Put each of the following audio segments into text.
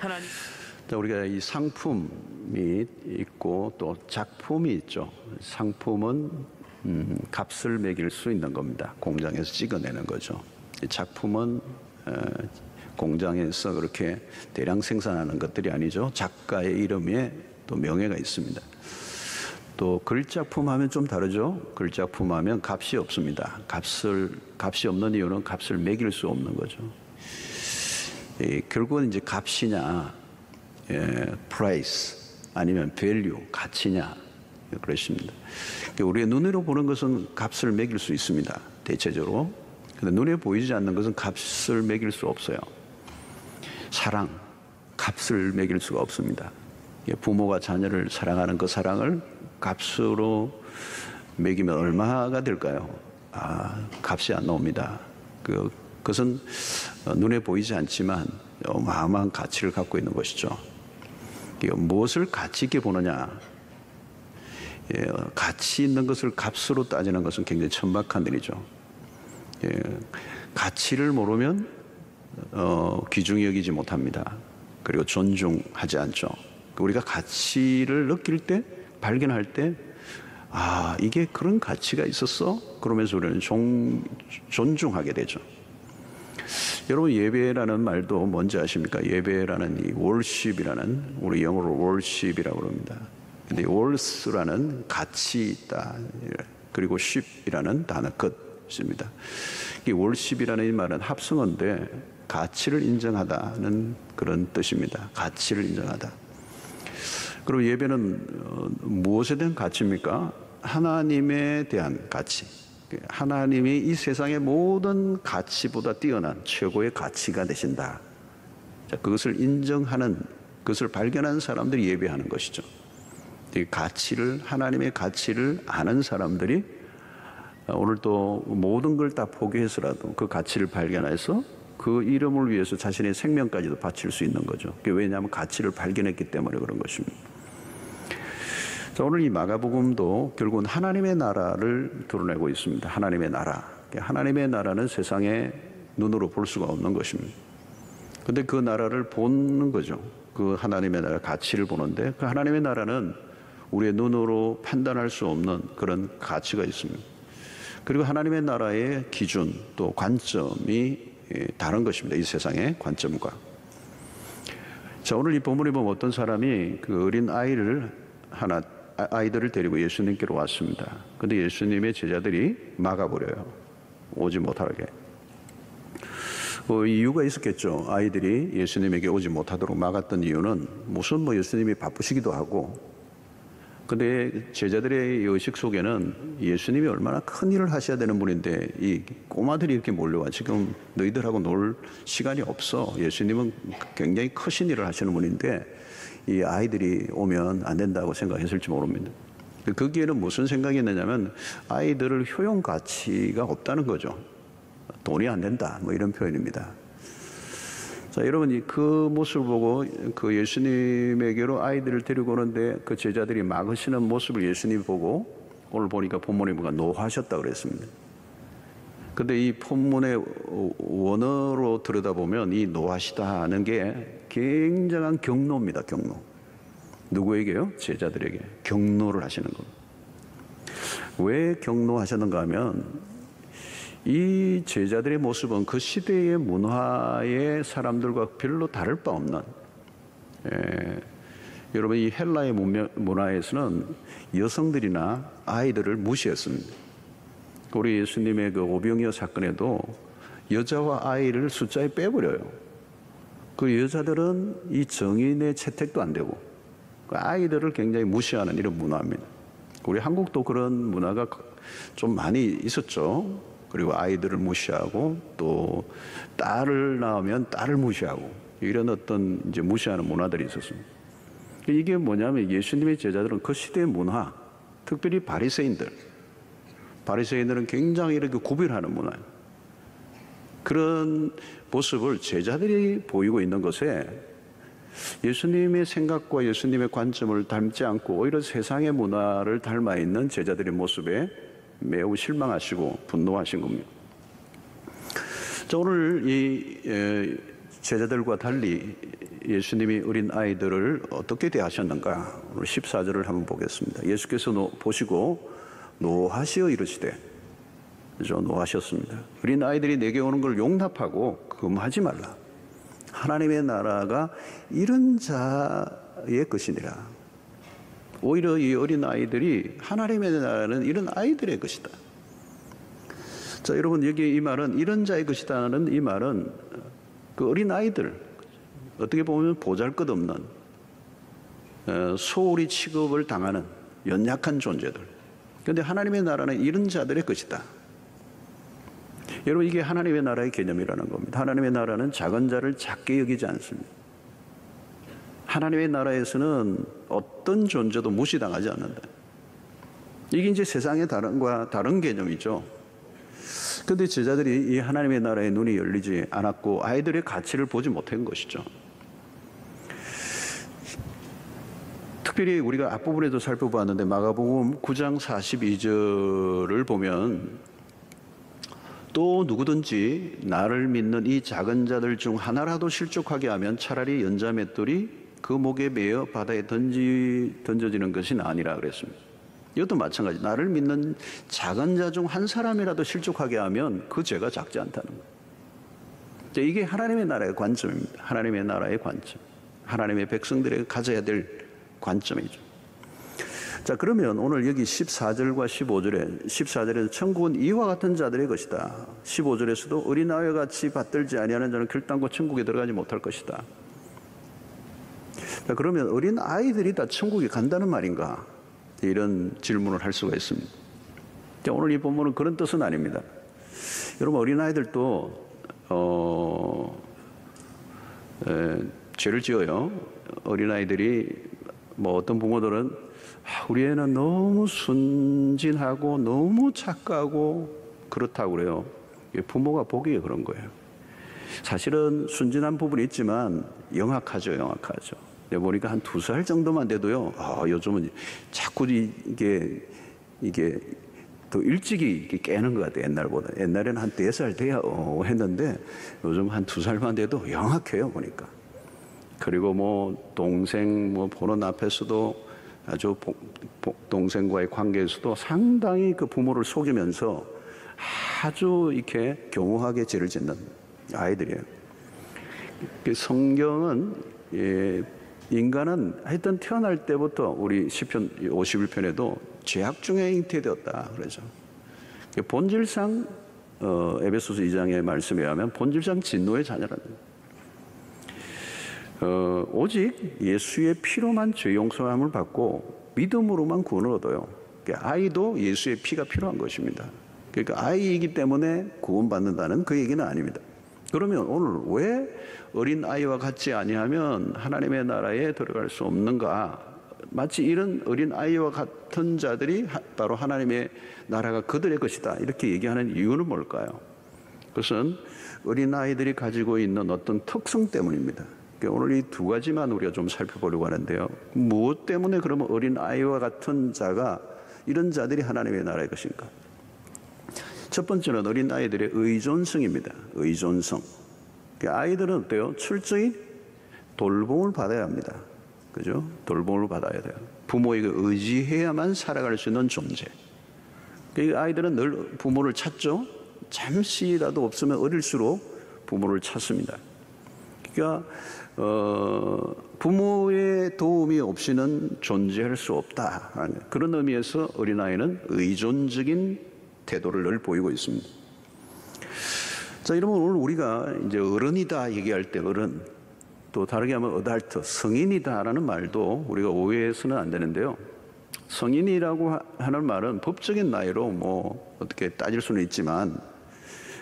하나님. 우리가 이 상품이 있고 또 작품이 있죠. 상품은 값을 매길 수 있는 겁니다. 공장에서 찍어내는 거죠. 이 작품은 공장에서 그렇게 대량 생산하는 것들이 아니죠. 작가의 이름에 또 명예가 있습니다. 또 글작품 하면 좀 다르죠. 글작품 하면 값이 없습니다. 값이 없는 이유는 값을 매길 수 없는 거죠. 결국은 이제 값이냐, price 아니면 value, 가치냐 그렇습니다. 우리의 눈으로 보는 것은 값을 매길 수 있습니다. 대체적으로. 근데 눈에 보이지 않는 것은 값을 매길 수 없어요. 사랑, 값을 매길 수가 없습니다. 부모가 자녀를 사랑하는 그 사랑을 값으로 매기면 얼마가 될까요? 값이 안 나옵니다. 그것은 눈에 보이지 않지만 어마어마한 가치를 갖고 있는 것이죠. 무엇을 가치 있게 보느냐? 가치 있는 것을 값으로 따지는 것은 굉장히 천박한 일이죠. 가치를 모르면 귀중히 여기지 못합니다. 그리고 존중하지 않죠. 우리가 가치를 느낄 때, 발견할 때, 이게 그런 가치가 있었어? 그러면서 우리는 존중하게 되죠. 여러분, 예배라는 말도 뭔지 아십니까? 예배라는 이 worship이라는, 우리 영어로 worship이라고 합니다. 근데 worth라는 가치 있다. 그리고 ship이라는 단어 끝입니다. 이 worship이라는 이 말은 합성어인데 가치를 인정하다는 그런 뜻입니다. 가치를 인정하다. 그리고 예배는 무엇에 대한 가치입니까? 하나님에 대한 가치. 하나님이 이 세상의 모든 가치보다 뛰어난 최고의 가치가 되신다. 그것을 인정하는, 그것을 발견한 사람들이 예배하는 것이죠. 이 가치를, 하나님의 가치를 아는 사람들이 오늘 또 모든 걸 다 포기해서라도 그 가치를 발견해서 그 이름을 위해서 자신의 생명까지도 바칠 수 있는 거죠. 왜냐하면 가치를 발견했기 때문에 그런 것입니다. 자, 오늘 이 마가복음도 결국은 하나님의 나라를 드러내고 있습니다. 하나님의 나라. 하나님의 나라는 세상에 눈으로 볼 수가 없는 것입니다. 근데 그 나라를 보는 거죠. 그 하나님의 나라 가치를 보는데 그 하나님의 나라는 우리의 눈으로 판단할 수 없는 그런 가치가 있습니다. 그리고 하나님의 나라의 기준 또 관점이 다른 것입니다. 이 세상의 관점과. 자, 오늘 이 본문에 보면 어떤 사람이 그 어린 아이들을 데리고 예수님께로 왔습니다. 근데 예수님의 제자들이 막아버려요. 오지 못하게. 이유가 있었겠죠. 아이들이 예수님에게 오지 못하도록 막았던 이유는 무슨 예수님이 바쁘시기도 하고, 근데 제자들의 의식 속에는 예수님이 얼마나 큰 일을 하셔야 되는 분인데 이 꼬마들이 이렇게 몰려와 지금 너희들하고 놀 시간이 없어. 예수님은 굉장히 크신 일을 하시는 분인데 이 아이들이 오면 안 된다고 생각했을지 모릅니다. 거기에는 무슨 생각이 있느냐면 아이들을 효용 가치가 없다는 거죠. 돈이 안 된다 이런 표현입니다. 자, 여러분 그 모습을 보고 그 예수님에게로 아이들을 데리고 오는데 그 제자들이 막으시는 모습을 예수님이 보고 오늘 보니까 본문에 뭔가 노하셨다고 그랬습니다. 근데 이 본문의 원어로 들여다보면 이 노하시다 하는 게 굉장한 경노입니다. 경노. 누구에게요? 제자들에게 경노를 하시는 겁니다. 왜 경노하셨는가 하면 이 제자들의 모습은 그 시대의 문화의 사람들과 별로 다를 바 없는, 여러분 이 헬라의 문화에서는 여성들이나 아이들을 무시했습니다. 우리 예수님의 그 오병이어 사건에도 여자와 아이를 숫자에 빼버려요. 그 여자들은 이 정인의 채택도 안 되고 아이들을 굉장히 무시하는 이런 문화입니다. 우리 한국도 그런 문화가 좀 많이 있었죠. 그리고 아이들을 무시하고 또 딸을 낳으면 딸을 무시하고 이런 어떤 이제 무시하는 문화들이 있었습니다. 이게 뭐냐면 예수님의 제자들은 그 시대의 문화, 특별히 바리새인들은 굉장히 이렇게 구별하는 문화예요. 그런 모습을 제자들이 보이고 있는 것에 예수님의 생각과 예수님의 관점을 닮지 않고 오히려 세상의 문화를 닮아 있는 제자들의 모습에 매우 실망하시고 분노하신 겁니다. 자, 오늘 이 제자들과 달리 예수님이 어린 아이들을 어떻게 대하셨는가? 오늘 14절을 한번 보겠습니다. 예수께서 보시고 노하시어 이르시되, 그죠? 노하셨습니다. 어린 아이들이 내게 오는 걸 용납하고 금하지 말라. 하나님의 나라가 이런 자의 것이니라. 오히려 이 어린 아이들이, 하나님의 나라는 이런 아이들의 것이다. 자, 여러분, 여기 이 말은 이런 자의 것이다는 이 말은 그 어린 아이들, 어떻게 보면 보잘것없는 소홀히 취급을 당하는 연약한 존재들. 그런데 하나님의 나라는 이런 자들의 것이다. 여러분, 이게 하나님의 나라의 개념이라는 겁니다. 하나님의 나라는 작은 자를 작게 여기지 않습니다. 하나님의 나라에서는 어떤 존재도 무시당하지 않는다. 이게 이제 세상의 다른 개념이죠. 그런데 제자들이 이 하나님의 나라에 눈이 열리지 않았고 아이들의 가치를 보지 못한 것이죠. 특별히 우리가 앞부분에도 살펴보았는데 마가복음 9장 42절을 보면 또 누구든지 나를 믿는 이 작은 자들 중 하나라도 실족하게 하면 차라리 연자 맷돌이 그 목에 매어 바다에 던져지는 것이 나으니라 그랬습니다. 이것도 마찬가지. 나를 믿는 작은 자 중 한 사람이라도 실족하게 하면 그 죄가 작지 않다는 거예요. 이게 하나님의 나라의 관점입니다. 하나님의 나라의 관점. 하나님의 백성들에게 가져야 될 관점이죠. 자, 그러면 오늘 여기 14절과 14절에서 천국은 이와 같은 자들의 것이다. 15절에서도 어린아이와 같이 받들지 아니하는 자는 결단코 천국에 들어가지 못할 것이다. 자, 그러면 어린 아이들이 다 천국에 간다는 말인가? 이런 질문을 할 수가 있습니다. 자, 오늘 이 본문은 그런 뜻은 아닙니다. 여러분, 어린 아이들도 죄를 지어요. 어린 아이들이 어떤 부모들은 우리 애는 너무 순진하고 너무 착하고 그렇다고 그래요. 부모가 보기에 그런 거예요. 사실은 순진한 부분이 있지만 영악하죠. 보니까 한 2살 정도만 돼도요. 요즘은 자꾸 이게 더 일찍이 깨는 것 같아요. 옛날보다. 옛날에는 한 4살 돼야 했는데 요즘 한 2살만 돼도 영악해요. 보니까. 그리고 동생 보는 앞에서도 아주 동생과의 관계에서도 상당히 그 부모를 속이면서 아주 이렇게 교묘하게 죄를 짓는 아이들이에요. 성경은 인간은 하여튼 태어날 때부터 우리 시편 51편에도 죄악 중에 잉태되었다 그러죠. 본질상 에베소서 2장의 말씀에 의하면 본질상 진노의 자녀라는 거예요. 오직 예수의 피로만 죄 용서함을 받고 믿음으로만 구원을 얻어요. 그러니까 아이도 예수의 피가 필요한 것입니다. 그러니까 아이이기 때문에 구원받는다는 그 얘기는 아닙니다. 그러면 오늘 왜 어린 아이와 같지 아니하면 하나님의 나라에 들어갈 수 없는가? 마치 이런 어린 아이와 같은 자들이 바로 하나님의 나라가 그들의 것이다 이렇게 얘기하는 이유는 뭘까요? 그것은 어린 아이들이 가지고 있는 어떤 특성 때문입니다. 오늘 이 2가지만 우리가 좀 살펴보려고 하는데요. 무엇 때문에 그러면 어린 아이와 같은 자가, 이런 자들이 하나님의 나라의 것인가? 첫 번째는 어린 아이들의 의존성입니다. 의존성. 아이들은 어때요? 철저히 돌봄을 받아야 합니다. 그죠? 돌봄을 받아야 돼요. 부모에게 의지해야만 살아갈 수 있는 존재. 아이들은 늘 부모를 찾죠. 잠시라도 없으면 어릴수록 부모를 찾습니다. 그러니까 부모의 도움이 없이는 존재할 수 없다. 그런 의미에서 어린아이는 의존적인 태도를 늘 보이고 있습니다. 자, 여러분, 오늘 우리가 이제 어른이다 얘기할 때 어른, 또 다르게 하면 어달트, 성인이다라는 말도 우리가 오해해서는 안 되는데요. 성인이라고 하는 말은 법적인 나이로 어떻게 따질 수는 있지만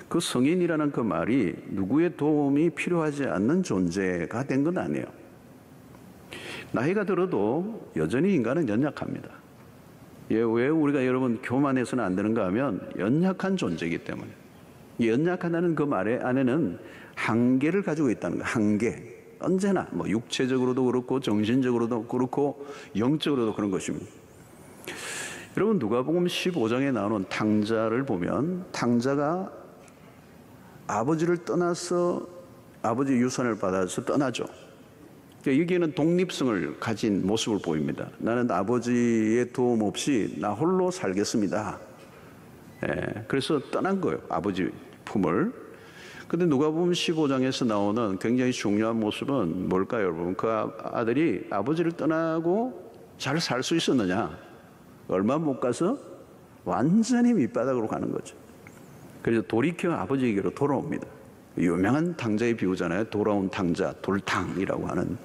그 성인이라는 그 말이 누구의 도움이 필요하지 않는 존재가 된 건 아니에요. 나이가 들어도 여전히 인간은 연약합니다. 왜 우리가 여러분 교만해서는 안 되는가 하면 연약한 존재이기 때문에. 연약하다는 그 말의 안에는 한계를 가지고 있다는 거예요. 한계. 언제나 육체적으로도 그렇고 정신적으로도 그렇고 영적으로도 그런 것입니다. 여러분, 누가복음 15장에 나오는 탕자를 보면 탕자가 아버지를 떠나서 아버지 유산을 받아서 떠나죠. 여기에는 독립성을 가진 모습을 보입니다. 나는 아버지의 도움 없이 나 홀로 살겠습니다. 그래서 떠난 거예요. 아버지 품을. 근데 누가복음 15장에서 나오는 굉장히 중요한 모습은 뭘까요, 여러분? 그 아들이 아버지를 떠나고 잘 살 수 있었느냐? 얼마 못 가서 완전히 밑바닥으로 가는 거죠. 그래서 돌이켜 아버지에게로 돌아옵니다. 유명한 탕자의 비유잖아요. 돌아온 탕자, 돌탕이라고 하는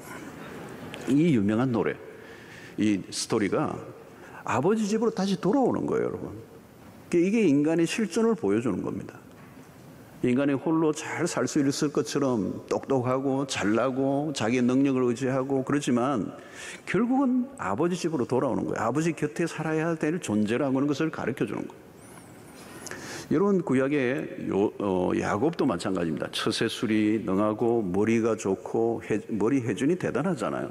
이 유명한 노래, 이 스토리가 아버지 집으로 다시 돌아오는 거예요, 여러분. 이게 인간의 실존을 보여주는 겁니다. 인간이 홀로 잘 살 수 있을 것처럼 똑똑하고 잘나고 자기의 능력을 의지하고 그렇지만 결국은 아버지 집으로 돌아오는 거예요. 아버지 곁에 살아야 될 존재라고 하는 것을 가르쳐 주는 거예요. 여러분, 구약의 야곱도 마찬가지입니다. 처세술이 능하고 머리가 좋고 머리 회준이 대단하잖아요.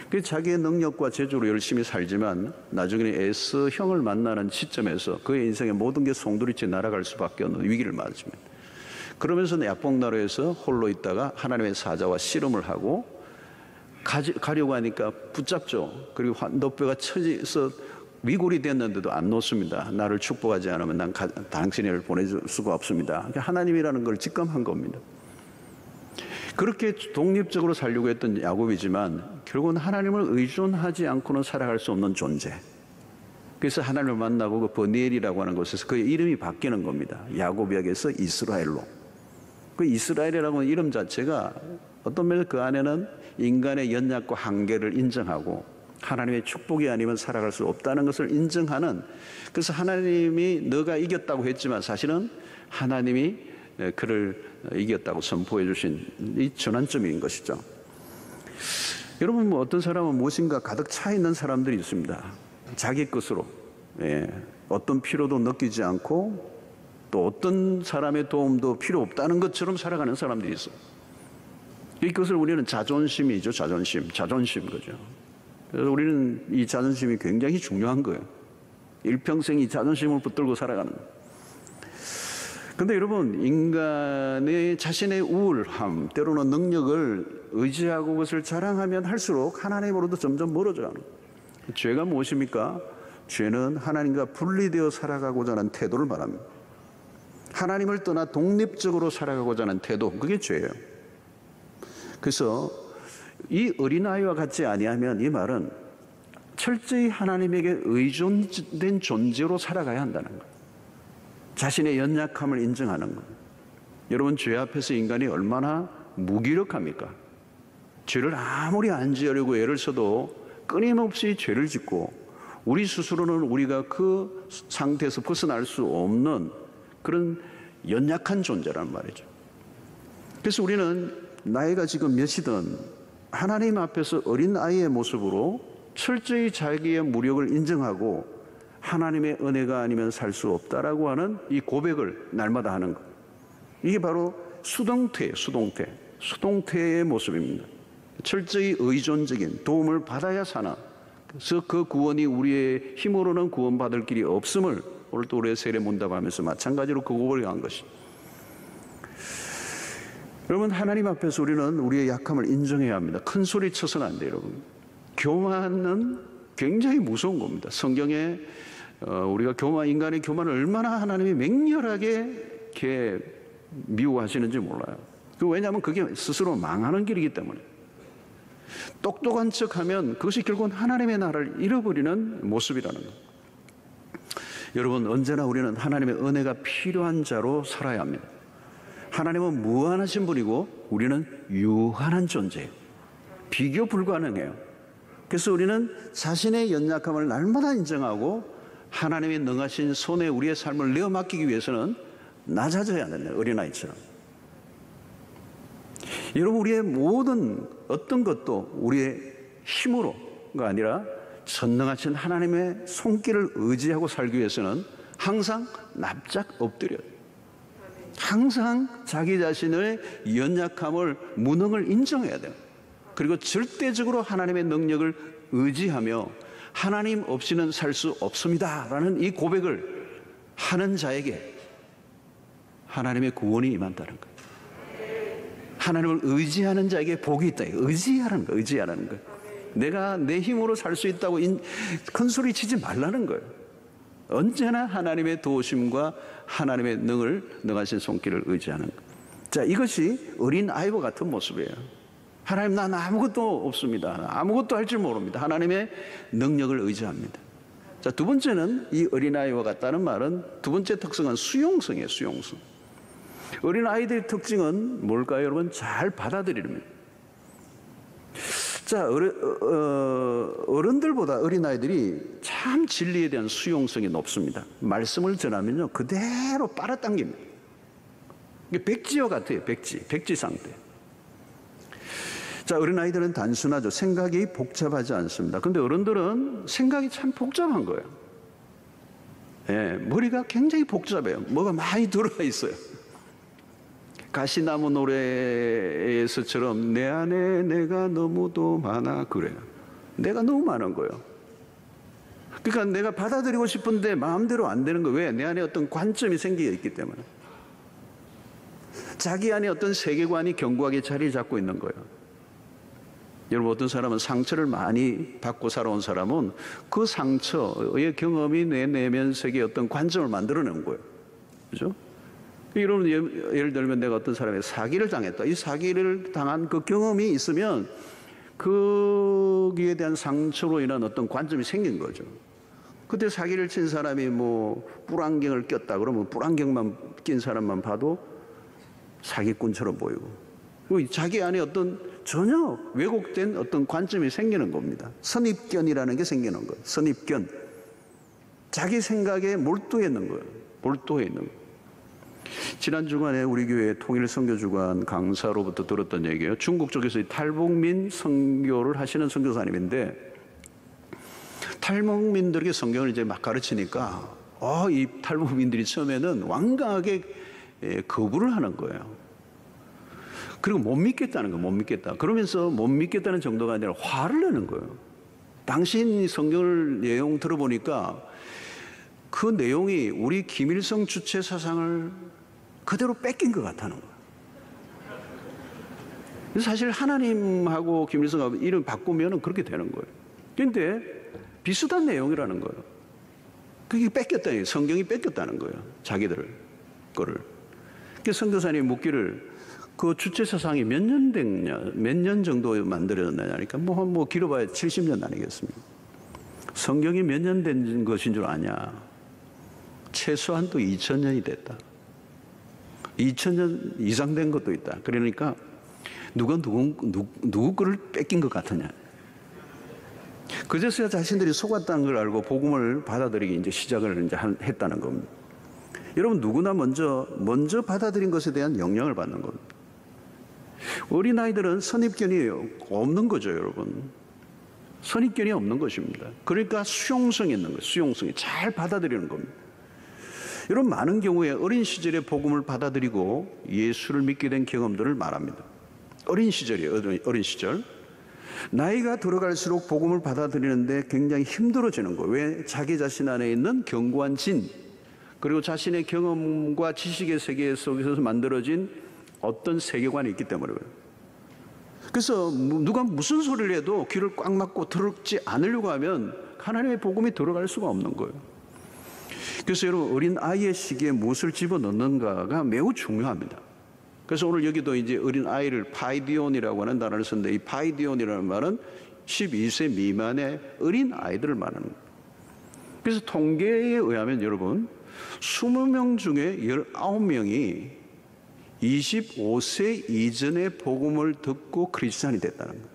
그래서 자기의 능력과 재주로 열심히 살지만 나중에는 에서 형을 만나는 시점에서 그의 인생의 모든 게 송두리째 날아갈 수밖에 없는 위기를 맞습니다. 그러면서 약복나루에서 홀로 있다가 하나님의 사자와 씨름을 하고 가려고 하니까 붙잡죠. 그리고 너뼈가 쳐져서 위골이 됐는데도 안 놓습니다. 나를 축복하지 않으면 난 당신을 보내줄 수가 없습니다. 하나님이라는 걸 직감한 겁니다. 그렇게 독립적으로 살려고 했던 야곱이지만 결국은 하나님을 의존하지 않고는 살아갈 수 없는 존재. 그래서 하나님을 만나고 그 버니엘이라고 하는 곳에서 그의 이름이 바뀌는 겁니다. 야곱에게서 이스라엘로. 그 이스라엘이라고 하는 이름 자체가 어떤 면에서 그 안에는 인간의 연약과 한계를 인정하고 하나님의 축복이 아니면 살아갈 수 없다는 것을 인정하는, 그래서 하나님이 너가 이겼다고 했지만 사실은 하나님이 그를 이겼다고 선포해 주신 이 전환점인 것이죠. 여러분, 어떤 사람은 무엇인가 가득 차 있는 사람들이 있습니다. 자기 것으로 어떤 필요도 느끼지 않고 또 어떤 사람의 도움도 필요 없다는 것처럼 살아가는 사람들이 있어요. 이것을 우리는 자존심이죠. 자존심 거죠. 그래서 우리는 이 자존심이 굉장히 중요한 거예요. 일평생 이 자존심을 붙들고 살아가는 거예요. 근데 여러분, 인간의 자신의 우월함, 때로는 능력을 의지하고 그것을 자랑하면 할수록 하나님으로도 점점 멀어져가는 거예요. 죄가 무엇입니까? 죄는 하나님과 분리되어 살아가고자 하는 태도를 말합니다. 하나님을 떠나 독립적으로 살아가고자 하는 태도, 그게 죄예요. 그래서 이 어린아이와 같지 아니하면 이 말은 철저히 하나님에게 의존된 존재로 살아가야 한다는 거예요. 자신의 연약함을 인정하는 거예요. 여러분, 죄 앞에서 인간이 얼마나 무기력합니까? 죄를 아무리 안 지으려고 애를 써도 끊임없이 죄를 짓고 우리 스스로는 우리가 그 상태에서 벗어날 수 없는 그런 연약한 존재란 말이죠. 그래서 우리는 나이가 지금 몇이든 하나님 앞에서 어린아이의 모습으로 철저히 자기의 무력을 인정하고 하나님의 은혜가 아니면 살 수 없다라고 하는 이 고백을 날마다 하는 것. 이게 바로 수동태의 모습입니다. 철저히 의존적인 도움을 받아야 사나. 그래서 그 구원이 우리의 힘으로는 구원받을 길이 없음을 오늘 또 우리의 세례 문답하면서 마찬가지로 그 고백을 한 것이. 여러분, 하나님 앞에서 우리는 우리의 약함을 인정해야 합니다. 큰 소리 쳐서는 안 돼요, 여러분. 교만은 굉장히 무서운 겁니다. 성경에 우리가 인간의 교만을 얼마나 하나님이 맹렬하게 이렇게 미워하시는지 몰라요. 왜냐하면 그게 스스로 망하는 길이기 때문에. 똑똑한 척하면 그것이 결국은 하나님의 나라를 잃어버리는 모습이라는 거예요. 여러분, 언제나 우리는 하나님의 은혜가 필요한 자로 살아야 합니다. 하나님은 무한하신 분이고 우리는 유한한 존재예요. 비교 불가능해요. 그래서 우리는 자신의 연약함을 날마다 인정하고 하나님의 능하신 손에 우리의 삶을 내어 맡기기 위해서는 낮아져야 된다, 어린아이처럼. 여러분, 우리의 모든 어떤 것도 우리의 힘으로가 아니라 전능하신 하나님의 손길을 의지하고 살기 위해서는 항상 납작 엎드려요. 항상 자기 자신의 연약함을, 무능을 인정해야 돼요. 그리고 절대적으로 하나님의 능력을 의지하며 하나님 없이는 살 수 없습니다 라는 이 고백을 하는 자에게 하나님의 구원이 임한다는 거예요. 하나님을 의지하는 자에게 복이 있다. 의지하는 거, 의지하는 거. 내가 내 힘으로 살 수 있다고 큰 소리 치지 말라는 거예요. 언제나 하나님의 도우심과 하나님의 능하신 손길을 의지하는 거. 자, 이것이 어린 아이와 같은 모습이에요. 하나님, 난 아무것도 없습니다. 아무것도 할 줄 모릅니다. 하나님의 능력을 의지합니다. 자, 두 번째는 이 어린아이와 같다는 말은 두 번째 특성은 수용성이에요. 수용성. 어린아이들의 특징은 뭘까요, 여러분? 잘 받아들이는. 자, 어른들보다 어린아이들이 참 진리에 대한 수용성이 높습니다. 말씀을 전하면요, 그대로 빨아당깁니다. 이게 백지와 같아요. 백지 상태. 자, 어린아이들은 단순하죠. 생각이 복잡하지 않습니다. 근데 어른들은 생각이 참 복잡한 거예요. 예, 머리가 굉장히 복잡해요. 뭐가 많이 들어가 있어요. 가시나무 노래에서처럼 내 안에 내가 너무도 많아, 그래요. 내가 너무 많은 거예요. 그러니까 내가 받아들이고 싶은데 마음대로 안 되는 거예요. 왜? 내 안에 어떤 관점이 생겨 있기 때문에. 자기 안에 어떤 세계관이 견고하게 자리 잡고 있는 거예요. 여러분, 어떤 사람은 상처를 많이 받고 살아온 사람은 그 상처의 경험이 내 내면 세계의 어떤 관점을 만들어내는 거예요. 그죠? 여러분, 예를 들면 내가 어떤 사람의 사기를 당했다. 이 사기를 당한 그 경험이 있으면 거기에 대한 상처로 인한 어떤 관점이 생긴 거죠. 그때 사기를 친 사람이 뭐 뿔안경을 꼈다 그러면 뿔안경만 낀 사람만 봐도 사기꾼처럼 보이고, 자기 안에 어떤 전혀 왜곡된 어떤 관점이 생기는 겁니다. 선입견이라는 게 생기는 거예요. 선입견. 자기 생각에 몰두해 있는 거예요. 몰두해 있는 거예요. 지난 주간에 우리 교회 통일선교주간 강사로부터 들었던 얘기예요. 중국 쪽에서 탈북민 선교를 하시는 선교사님인데, 탈북민들에게 성경을 이제 막 가르치니까 이 탈북민들이 처음에는 완강하게 거부를 하는 거예요. 그리고 못 믿겠다는 거예요. 못 믿겠다. 그러면서 못 믿겠다는 정도가 아니라 화를 내는 거예요. 당신 성경을 내용 들어보니까 그 내용이 우리 김일성 주체 사상을 그대로 뺏긴 것 같다는 거예요. 사실 하나님하고 김일성하고 이름 바꾸면 그렇게 되는 거예요. 그런데 비슷한 내용이라는 거예요. 그게 뺏겼다는 거예요. 성경이 뺏겼다는 거예요. 자기들 거를. 그래서 선교사님이 묻기를 그 주체 사상이 몇 년 됐냐, 몇 년 정도 만들어졌느냐니까 뭐 길어봐야 70년 아니겠습니까? 성경이 몇 년 된 것인 줄 아냐? 최소한 또 2000년이 됐다. 2000년 이상 된 것도 있다. 그러니까 누구 거를 뺏긴 것 같으냐? 그제서야 자신들이 속았다는 걸 알고 복음을 받아들이기 이제 시작을 이제 했다는 겁니다. 여러분, 누구나 먼저 받아들인 것에 대한 영향을 받는 겁니다. 어린아이들은 선입견이 없는 거죠, 여러분. 선입견이 없는 것입니다. 그러니까 수용성이 있는 거예요. 수용성이 잘 받아들이는 겁니다. 여러분, 많은 경우에 어린 시절에 복음을 받아들이고 예수를 믿게 된 경험들을 말합니다. 어린 시절이에요. 어린 시절. 나이가 들어갈수록 복음을 받아들이는데 굉장히 힘들어지는 거예요. 왜? 자기 자신 안에 있는 견고한 진, 그리고 자신의 경험과 지식의 세계 속에서 만들어진 어떤 세계관이 있기 때문에 그래요. 그래서 누가 무슨 소리를 해도 귀를 꽉 막고 들지 않으려고 하면 하나님의 복음이 들어갈 수가 없는 거예요. 그래서 여러분, 어린 아이의 시기에 무엇을 집어넣는가가 매우 중요합니다. 그래서 오늘 여기도 이제 어린 아이를 파이디온이라고 하는 단어를 썼는데, 이 파이디온이라는 말은 12세 미만의 어린 아이들을 말하는 거예요. 그래서 통계에 의하면 여러분, 20명 중에 19명이 25세 이전에 복음을 듣고 크리스찬이 됐다는 거예요.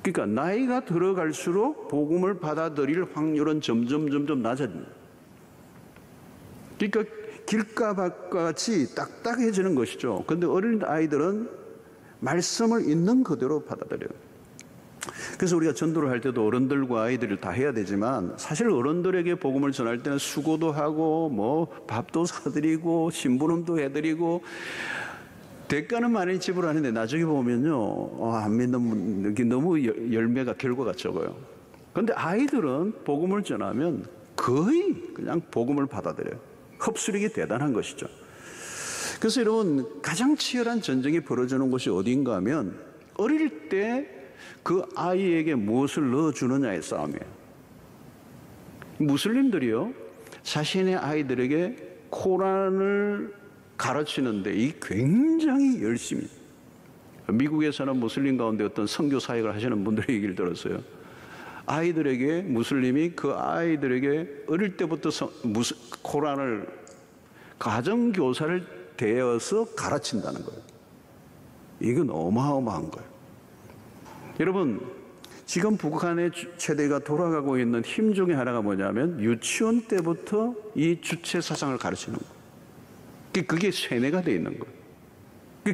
그러니까 나이가 들어갈수록 복음을 받아들일 확률은 점점 낮아집니다. 그러니까 길가밭과 같이 딱딱해지는 것이죠. 그런데 어린 아이들은 말씀을 있는 그대로 받아들여요. 그래서 우리가 전도를 할 때도 어른들과 아이들을 다 해야 되지만, 사실 어른들에게 복음을 전할 때는 수고도 하고 뭐 밥도 사드리고 심부름도 해드리고 대가는 많이 지불하는데 나중에 보면요, 안 믿는 분이 너무 열매가 결과가 적어요. 그런데 아이들은 복음을 전하면 거의 그냥 복음을 받아들여요. 흡수력이 대단한 것이죠. 그래서 여러분, 가장 치열한 전쟁이 벌어지는 곳이 어디인가 하면 어릴 때 그 아이에게 무엇을 넣어주느냐의 싸움이에요. 무슬림들이요, 자신의 아이들에게 코란을 가르치는데 이 굉장히 열심히, 미국에서는 무슬림 가운데 어떤 선교 사역을 하시는 분들의 얘기를 들었어요. 아이들에게, 무슬림이 그 아이들에게 어릴 때부터 코란을 가정교사를 대어서 가르친다는 거예요. 이건 어마어마한 거예요. 여러분, 지금 북한의 세대가 돌아가고 있는 힘 중에 하나가 뭐냐면 유치원 때부터 이 주체 사상을 가르치는 거예요. 그게 세뇌가 되어 있는 거예요.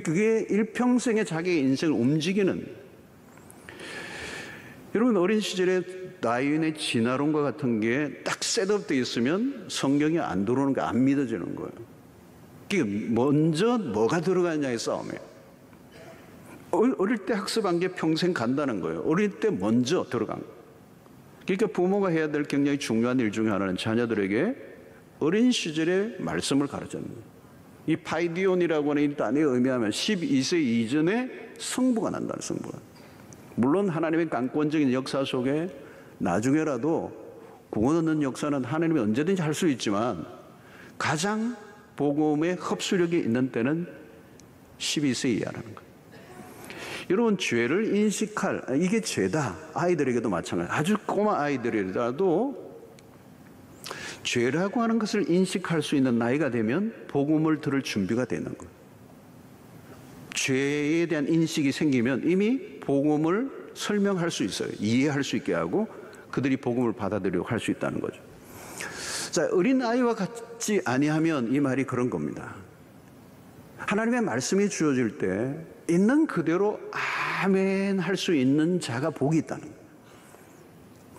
그게 일평생에 자기의 인생을 움직이는. 여러분, 어린 시절에 다윈의 진화론과 같은 게 딱 셋업되어 있으면 성경이 안 들어오는 게 안 믿어지는 거예요. 그게 먼저 뭐가 들어가느냐의 싸움이에요. 어릴 때 학습한 게 평생 간다는 거예요. 어릴 때 먼저 들어간 거예요. 그러니까 부모가 해야 될 굉장히 중요한 일 중에 하나는 자녀들에게 어린 시절에 말씀을 가르치는 거예요. 이 파이디온이라고 하는 이 단어의 의미하면 12세 이전에 성부가 난다는, 성부가. 물론 하나님의 강권적인 역사 속에 나중에라도 구원 얻는 역사는 하나님이 언제든지 할 수 있지만 가장 복음의 흡수력이 있는 때는 12세 이하라는 거예요. 여러분, 죄를 인식할, 이게 죄다. 아이들에게도 마찬가지. 아주 꼬마 아이들이라도 죄라고 하는 것을 인식할 수 있는 나이가 되면 복음을 들을 준비가 되는 거예요. 죄에 대한 인식이 생기면 이미 복음을 설명할 수 있어요. 이해할 수 있게 하고 그들이 복음을 받아들이려고 할 수 있다는 거죠. 자, 어린 아이와 같지 아니하면 이 말이 그런 겁니다. 하나님의 말씀이 주어질 때 있는 그대로 아멘 할 수 있는 자가 복이 있다는 거예요.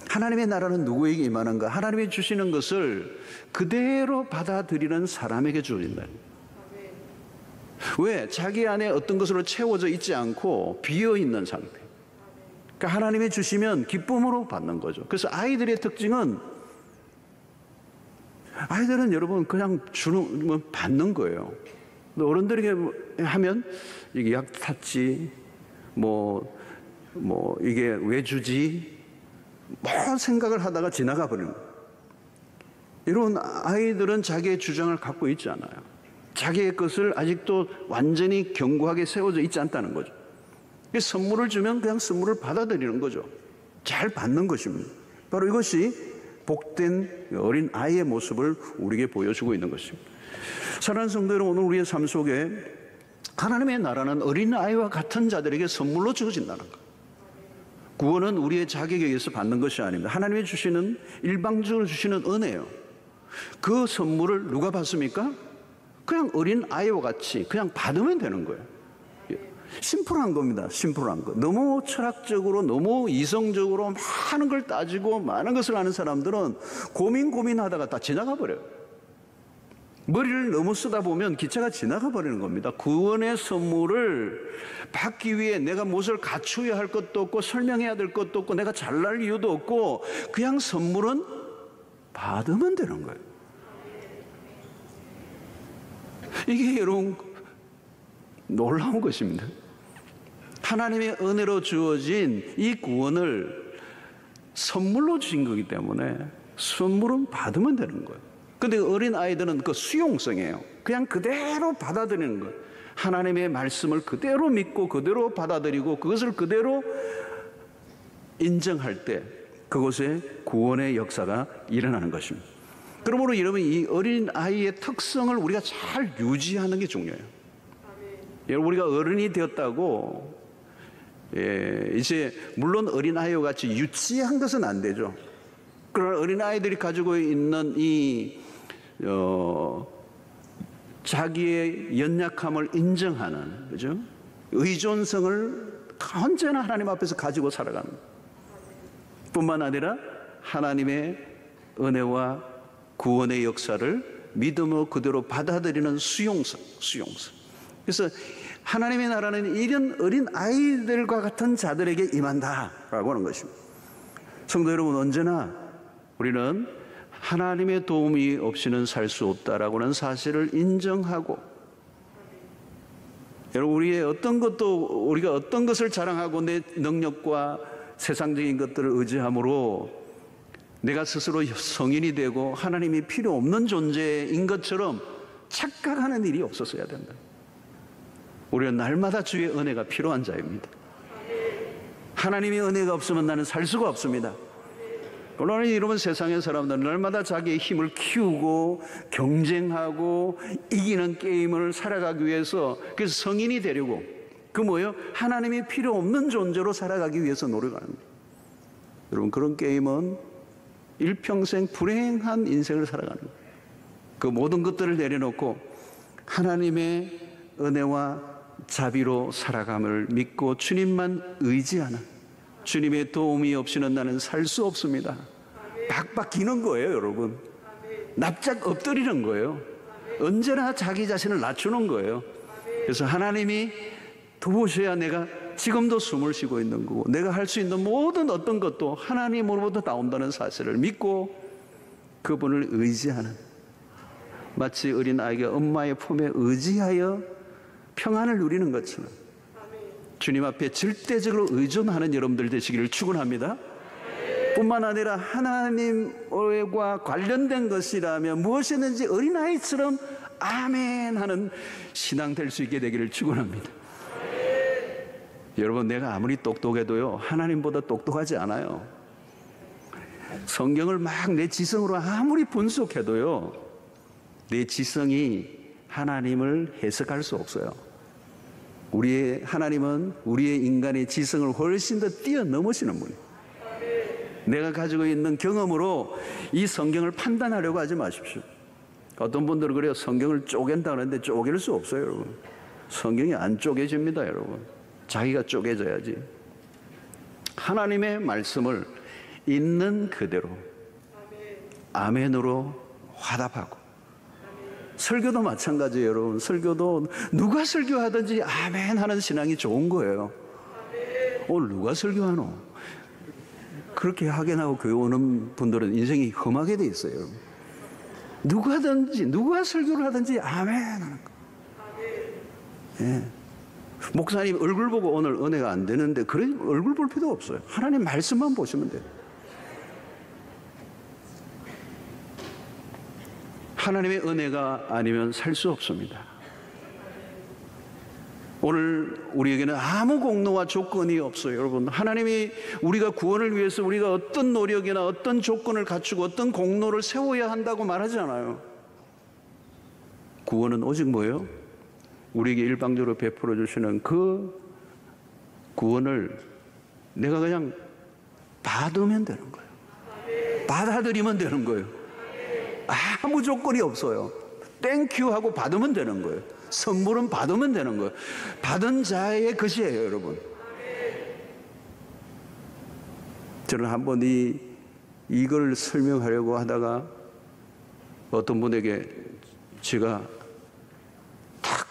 하나님의 나라는 누구에게 임하는가? 하나님이 주시는 것을 그대로 받아들이는 사람에게 주어진다는 거예요. 왜? 자기 안에 어떤 것으로 채워져 있지 않고 비어있는 상태. 그러니까 하나님이 주시면 기쁨으로 받는 거죠. 그래서 아이들의 특징은, 아이들은 여러분 그냥 주는, 받는 거예요. 어른들에게 하면 이게 약 탔지, 이게 왜 주지, 뭔 생각을 하다가 지나가 버리는 거예요. 이런 아이들은 자기의 주장을 갖고 있지 않아요. 자기의 것을 아직도 완전히 견고하게 세워져 있지 않다는 거죠. 선물을 주면 그냥 선물을 받아들이는 거죠. 잘 받는 것입니다. 바로 이것이 복된 어린 아이의 모습을 우리에게 보여주고 있는 것입니다. 사랑하는 성도 여러분, 오늘 우리의 삶 속에 하나님의 나라는 어린 아이와 같은 자들에게 선물로 주어진다는 것. 구원은 우리의 자격에 의해서 받는 것이 아닙니다. 하나님이 주시는, 일방적으로 주시는 은혜예요. 그 선물을 누가 받습니까? 그냥 어린 아이와 같이 그냥 받으면 되는 거예요. 심플한 겁니다. 심플한 거. 너무 철학적으로, 너무 이성적으로 많은 걸 따지고 많은 것을 아는 사람들은 고민하다가 다 지나가 버려요. 머리를 너무 쓰다 보면 기차가 지나가 버리는 겁니다. 구원의 선물을 받기 위해 내가 무엇을 갖추어야 할 것도 없고 설명해야 될 것도 없고 내가 잘날 이유도 없고 그냥 선물은 받으면 되는 거예요. 이게 여러분 놀라운 것입니다. 하나님의 은혜로 주어진 이 구원을 선물로 주신 거기 때문에 선물은 받으면 되는 거예요. 근데 어린 아이들은 그 수용성이에요. 그냥 그대로 받아들이는 거예요. 하나님의 말씀을 그대로 믿고 그대로 받아들이고 그것을 그대로 인정할 때 그곳에 구원의 역사가 일어나는 것입니다. 그러므로 여러분, 이 어린 아이의 특성을 우리가 잘 유지하는 게 중요해요. 여러분, 우리가 어른이 되었다고 이제 물론 어린 아이와 같이 유치한 것은 안 되죠. 그러나 어린 아이들이 가지고 있는 이 자기의 연약함을 인정하는, 그죠? 의존성을 언제나 하나님 앞에서 가지고 살아가는 뿐만 아니라 하나님의 은혜와 구원의 역사를 믿음으로 그대로 받아들이는 수용성. 그래서 하나님의 나라는 이런 어린 아이들과 같은 자들에게 임한다라고 하는 것입니다. 성도 여러분, 언제나 우리는 하나님의 도움이 없이는 살 수 없다라고 하는 사실을 인정하고 여러분, 우리가 어떤 것을 자랑하고 내 능력과 세상적인 것들을 의지함으로 내가 스스로 성인이 되고 하나님이 필요 없는 존재인 것처럼 착각하는 일이 없었어야 된다. 우리는 날마다 주의 은혜가 필요한 자입니다. 하나님의 은혜가 없으면 나는 살 수가 없습니다. 그러나 여러분, 세상의 사람들은 날마다 자기의 힘을 키우고 경쟁하고 이기는 게임을 살아가기 위해서, 그래서 성인이 되려고, 뭐예요? 하나님이 필요 없는 존재로 살아가기 위해서 노력하는 거예요. 여러분, 그런 게임은 일평생 불행한 인생을 살아가는 거예요. 그 모든 것들을 내려놓고 하나님의 은혜와 자비로 살아감을 믿고 주님만 의지하는, 주님의 도움이 없이는 나는 살 수 없습니다. 박박 기는 거예요, 여러분. 납작 엎드리는 거예요. 언제나 자기 자신을 낮추는 거예요. 그래서 하나님이 도우셔야 내가 지금도 숨을 쉬고 있는 거고, 내가 할 수 있는 모든 어떤 것도 하나님으로부터 나온다는 사실을 믿고 그분을 의지하는, 마치 어린 아이가 엄마의 품에 의지하여 평안을 누리는 것처럼 주님 앞에 절대적으로 의존하는 여러분들 되시기를 축원합니다. 뿐만 아니라 하나님과 관련된 것이라면 무엇이든지 어린아이처럼 아멘 하는 신앙 될 수 있게 되기를 축원합니다. 여러분, 내가 아무리 똑똑해도요, 하나님보다 똑똑하지 않아요. 성경을 막 내 지성으로 아무리 분석해도요, 내 지성이 하나님을 해석할 수 없어요. 하나님은 우리의 인간의 지성을 훨씬 더 뛰어넘으시는 분이에요. 내가 가지고 있는 경험으로 이 성경을 판단하려고 하지 마십시오. 어떤 분들은 그래요. 성경을 쪼갠다 그러는데 쪼갤 수 없어요, 여러분. 성경이 안 쪼개집니다, 여러분. 자기가 쪼개져야지. 하나님의 말씀을 있는 그대로 아멘으로 화답하고, 설교도 마찬가지예요, 여러분. 설교도 누가 설교하든지 아멘 하는 신앙이 좋은 거예요. 오늘 누가 설교하노? 그렇게 확인하고 교회 오는 분들은 인생이 험하게 돼 있어요, 여러분. 누가 설교를 하든지 아멘 하는 거. 예. 목사님 얼굴 보고 오늘 은혜가 안 되는데, 그래 얼굴 볼 필요 없어요. 하나님 말씀만 보시면 돼요. 하나님의 은혜가 아니면 살 수 없습니다. 오늘 우리에게는 아무 공로와 조건이 없어요, 여러분. 하나님이 우리가 구원을 위해서 우리가 어떤 노력이나 어떤 조건을 갖추고 어떤 공로를 세워야 한다고 말하지 않아요. 구원은 오직 뭐예요? 우리에게 일방적으로 베풀어 주시는 그 구원을 내가 그냥 받으면 되는 거예요. 받아들이면 되는 거예요. 아무 조건이 없어요. 땡큐 하고 받으면 되는 거예요. 선물은 받으면 되는 거예요. 받은 자의 것이에요, 여러분. 저는 한번 이걸 설명하려고 하다가 어떤 분에게 제가 탁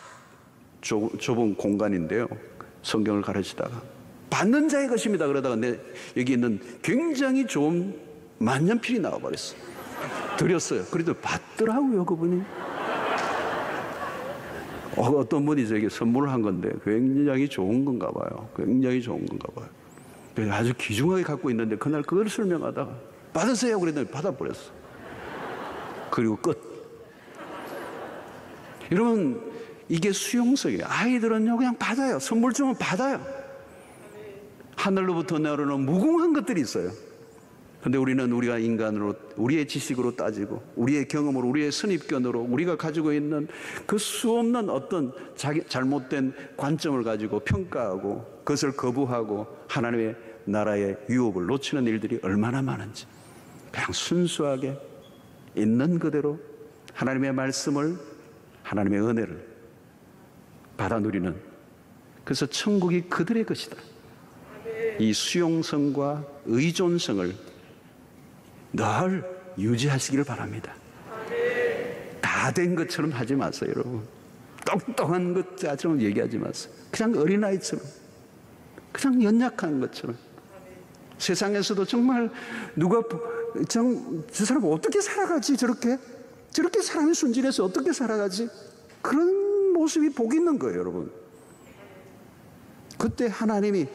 좁은 공간인데요, 성경을 가르치다가 받는 자의 것입니다 그러다가 여기 있는 굉장히 좋은 만년필이 나와버렸어요. 드렸어요. 그래도 받더라고요, 그분이. 어떤 분이 저에게 선물을 한 건데 굉장히 좋은 건가 봐요. 굉장히 좋은 건가 봐요. 그래서 아주 귀중하게 갖고 있는데 그날 그걸 설명하다가 받으세요 그랬더니 받아버렸어. 그리고 끝. 여러분, 이게 수용성이에요. 아이들은요 그냥 받아요. 선물 주면 받아요. 하늘로부터 내려오는 무궁한 것들이 있어요. 근데 우리가 인간으로, 우리의 지식으로 따지고 우리의 경험으로, 우리의 선입견으로 우리가 가지고 있는 그 수없는 어떤 잘못된 관점을 가지고 평가하고 그것을 거부하고 하나님의 나라의 유업을 놓치는 일들이 얼마나 많은지, 그냥 순수하게 있는 그대로 하나님의 말씀을, 하나님의 은혜를 받아 누리는, 그래서 천국이 그들의 것이다. 이 수용성과 의존성을 늘 유지하시기를 바랍니다. 다 된 것처럼 하지 마세요, 여러분. 똑똑한 것처럼 얘기하지 마세요. 그냥 어린아이처럼, 그냥 연약한 것처럼. 세상에서도 정말 저 사람 어떻게 살아가지? 저렇게 사람이 순진해서 어떻게 살아가지? 그런 모습이 복 있는 거예요, 여러분. 그때 하나님이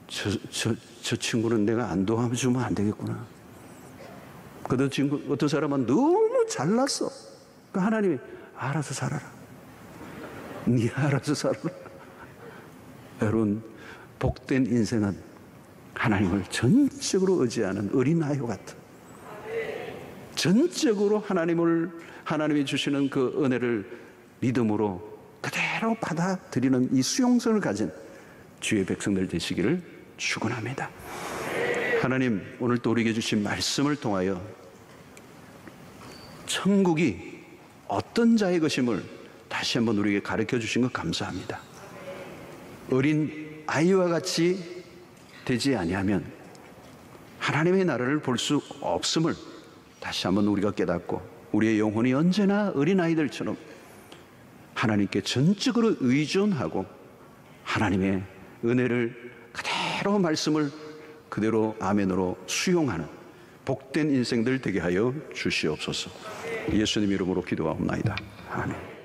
저 친구는 내가 안 도와주면 안 되겠구나. 그 친구, 어떤 사람은 너무 잘났어. 그 하나님이 알아서 살아라. 네 알아서 살아라. 여러분, 복된 인생은 하나님을 전적으로 의지하는 어린아이와 같아. 전적으로 하나님이 주시는 그 은혜를 믿음으로 그대로 받아들이는 이 수용성을 가진 주의 백성들 되시기를 축원합니다. 하나님, 오늘 또 우리에게 주신 말씀을 통하여 천국이 어떤 자의 것임을 다시 한번 우리에게 가르쳐 주신 것 감사합니다. 어린 아이와 같이 되지 아니하면 하나님의 나라를 볼 수 없음을 다시 한번 우리가 깨닫고, 우리의 영혼이 언제나 어린아이들처럼 하나님께 전적으로 의존하고 하나님의 은혜를 그대로, 말씀을 그대로 아멘으로 수용하는 복된 인생들 되게 하여 주시옵소서. 예수님 이름으로 기도하옵나이다. 아멘.